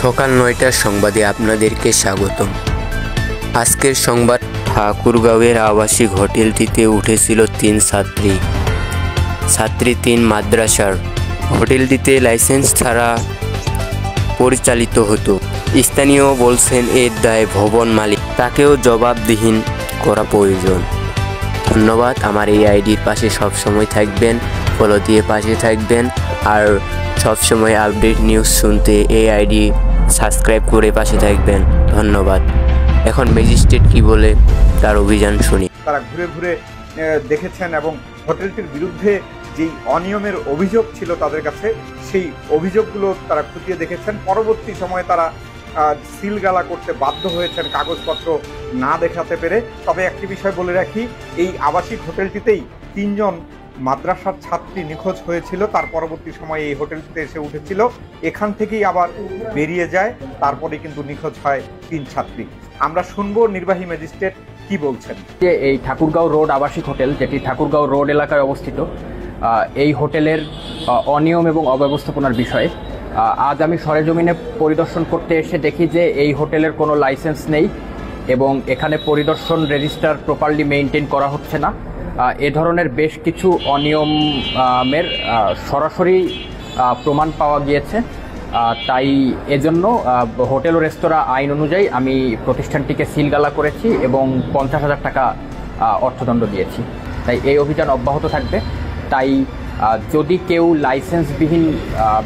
সকাল ৯টার সংবাদে আপনাদেরকে স্বাগতম। আজকের সংবাদ, ঠাকুরগাঁওয়ের আবাসিক হোটেলটিতে উঠেছিল ৩ ছাত্রী ৩ মাদ্রাসার। হোটেলটিতে লাইসেন্স ছাড়া পরিচালিত হতো। স্থানীয় বলছেন এর দায় ভবন মালিক, তাকেও জবাবদিহি করা প্রয়োজন। ধন্যবাদ। আমার এই আইডির পাশে সবসময় থাকবেন, ফলো দিয়ে পাশে থাকবেন, আর সবসময় আপডেট নিউজ শুনতে এই আইডি সাবস্ক্রাইব করে পাশে থাকবেন। ধন্যবাদ। এখন ম্যাজিস্ট্রেট কি বলে তার অভিযান শুনি। তারা ঘুরে ঘুরে দেখেছেন এবং হোটেলটির বিরুদ্ধে যেই অনিয়মের অভিযোগ ছিল তাদের কাছে, সেই অভিযোগগুলো তারা খতিয়ে দেখেছেন। পরবর্তী সময়ে তারা সিলগালা করতে বাধ্য হয়েছেন কাগজপত্র না দেখাতে পেরে। তবে একটি বিষয় বলে রাখি, এই আবাসিক হোটেলটিতেই ৩ জন মাদ্রাসার ছাত্রী নিখোঁজ হয়েছিল। তার পরবর্তী সময়ে এই হোটেলটিতে এসে উঠেছিল, এখান থেকেই আবার বেরিয়ে যায়, তারপরে কিন্তু নিখোঁজ হয় ৩ ছাত্রী। আমরা শুনবো নির্বাহী ম্যাজিস্ট্রেট কি বলছেন। এই ঠাকুরগাঁও রোড আবাসিক হোটেল, যেটি ঠাকুরগাঁও রোড এলাকায় অবস্থিত, এই হোটেলের অনিয়ম এবং অব্যবস্থাপনার বিষয়ে আজ আমি সরেজমিনে পরিদর্শন করতে এসে দেখি যে এই হোটেলের কোনো লাইসেন্স নেই এবং এখানে পরিদর্শন রেজিস্টার প্রপারলি মেইনটেইন করা হচ্ছে না। এ ধরনের বেশ কিছু অনিয়মের সরাসরি প্রমাণ পাওয়া গিয়েছে। তাই এজন্য হোটেল ও রেস্তোরাঁ আইন অনুযায়ী আমি প্রতিষ্ঠানটিকে সিলগালা করেছি এবং ৫০,০০০ টাকা অর্থদণ্ড দিয়েছি। তাই এই অভিযান অব্যাহত থাকবে। তাই যদি কেউ লাইসেন্সবিহীন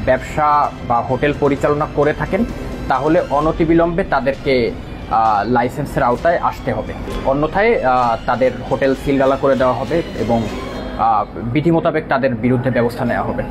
ব্যবসা বা হোটেল পরিচালনা করে থাকেন, তাহলে অনতিবিলম্বে তাদেরকে লাইসেন্সের আওতায় আসতে হবে, অন্যথায় তাদের হোটেল সিলগালা করে দেওয়া হবে এবং বিধি মোতাবেক তাদের বিরুদ্ধে ব্যবস্থা নেওয়া হবে।